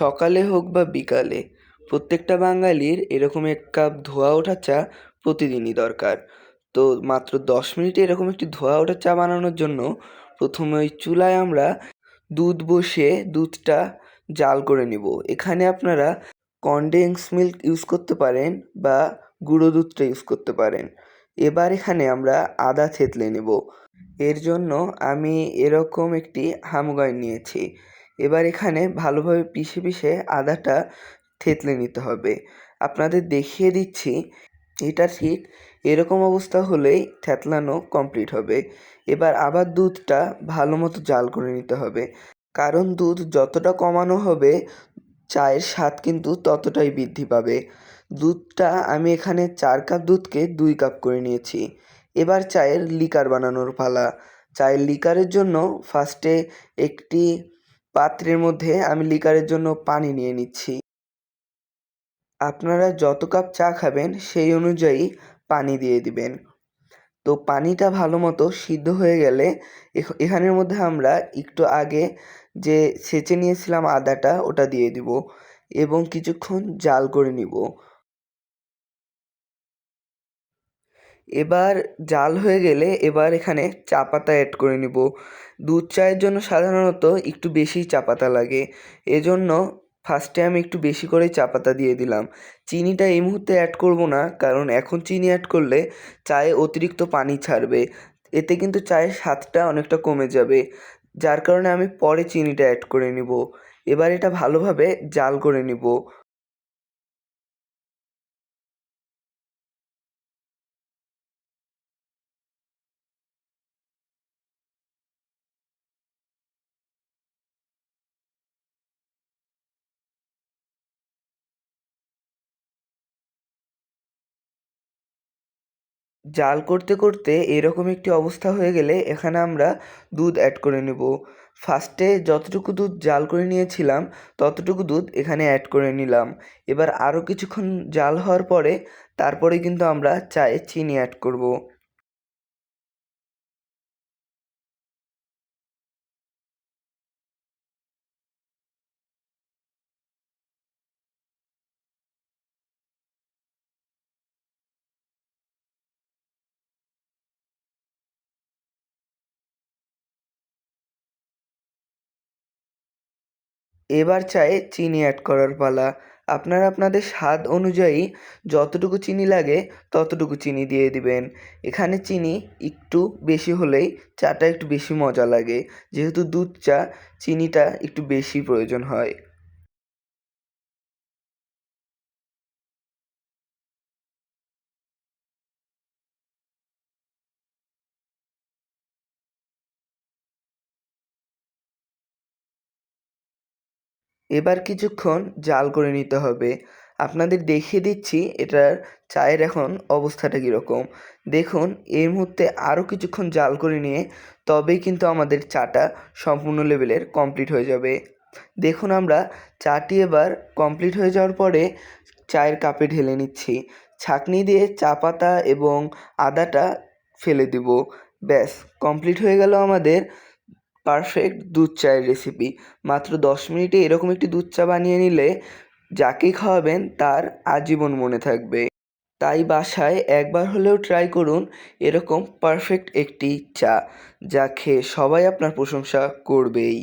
সকালে হোক বা বিকালে প্রত্যেকটা বাঙালির এরকম ১ কাপ ধোয়া ওঠা চা প্রতিদিনই দরকার। তো মাত্র ১০ মিনিটে এরকম একটি ধোয়া ওঠা চা বানানোর জন্য প্রথমে ওই চুলায় আমরা দুধ বসিয়ে দুধটা জাল করে নিব। এখানে আপনারা কনডেন্স মিল্ক ইউজ করতে পারেন বা গুঁড়ো দুধটা ইউজ করতে পারেন। এবার এখানে আমরা আদা থেতলে নেব। এর জন্য আমি এরকম একটি হামুগাই নিয়েছি। এবার এখানে ভালোভাবে পিষে আদাটা থেতলে নিতে হবে। আপনাদের দেখিয়ে দিচ্ছি, এটা ঠিক এরকম অবস্থা হলেই থেতলানো কমপ্লিট হবে। এবার আবার দুধটা ভালো মতো জাল করে নিতে হবে, কারণ দুধ যতটা কমানো হবে চায়ের স্বাদ কিন্তু ততটাই বৃদ্ধি পাবে। দুধটা আমি এখানে ৪ কাপ দুধকে ২ কাপ করে নিয়েছি। এবার চায়ের লিকার বানানোর পালা। চায়ের লিকারের জন্য ফার্স্টে একটি পাত্রের মধ্যে আমি লিকারের জন্য পানি নিয়ে নিচ্ছি। আপনারা যত কাপ চা খাবেন সেই অনুযায়ী পানি দিয়ে দিবেন। তো পানিটা ভালো মতো সিদ্ধ হয়ে গেলে এখানের মধ্যে আমরা একটু আগে যে ছেঁচে নিয়েছিলাম আদাটা ওটা দিয়ে দিব এবং কিছুক্ষণ জাল করে নিব। এবার জাল হয়ে গেলে এবার এখানে চা পাতা অ্যাড করে নিব। দুধ চায়ের জন্য সাধারণত একটু বেশিই চা পাতা লাগে। এজন্য ফার্স্টে আমি একটু বেশি করেই চা পাতা দিয়ে দিলাম। চিনিটা এই মুহূর্তে অ্যাড করব না, কারণ এখন চিনি অ্যাড করলে চায়ে অতিরিক্ত পানি ছাড়বে। এতে কিন্তু চায়ের স্বাদটা অনেকটা কমে যাবে। যার কারণে আমি পরে চিনিটা অ্যাড করে নিব। এবার এটা ভালোভাবে জাল করে নিব। জাল করতে করতে এরকম একটি অবস্থা হয়ে গেলে এখানে আমরা দুধ অ্যাড করে নেব। ফার্স্টে যতটুকু দুধ জাল করে নিয়েছিলাম ততটুকু দুধ এখানে অ্যাড করে নিলাম। এবার আরও কিছুক্ষণ জাল হওয়ার পরে তারপরে কিন্তু আমরা চায়ে চিনি অ্যাড করব। এবার চায়ে চিনি অ্যাড করার পালা। আপনারা আপনাদের স্বাদ অনুযায়ী যতটুকু চিনি লাগে ততটুকু চিনি দিয়ে দিবেন। এখানে চিনি একটু বেশি হলেই চাটা একটু বেশি মজা লাগে। যেহেতু দুধ চা, চিনিটা একটু বেশি প্রয়োজন হয়। এবার কিছুক্ষণ জাল করে নিতে হবে। আপনাদের দেখিয়ে দিচ্ছি এটার চায়ের এখন অবস্থাটা কীরকম। দেখুন, এই মুহূর্তে আরও কিছুক্ষণ জাল করে নিয়ে তবেই কিন্তু আমাদের চাটা সম্পূর্ণ লেভেলের কমপ্লিট হয়ে যাবে। দেখুন, আমরা চাটি এবার কমপ্লিট হয়ে যাওয়ার পরে চায়ের কাপে ঢেলে নিচ্ছি। ছাঁকনি দিয়ে চা পাতা এবং আদাটা ফেলে দিব। ব্যাস, কমপ্লিট হয়ে গেল আমাদের পারফেক্ট দুধ চায়ের রেসিপি। মাত্র ১০ মিনিটে এরকম একটি দুধ চা বানিয়ে নিলে যাকেই খাওয়াবেন তার আজীবন মনে থাকবে। তাই বাসায় একবার হলেও ট্রাই করুন এরকম পারফেক্ট একটি চা, যা খেয়ে সবাই আপনার প্রশংসা করবেই।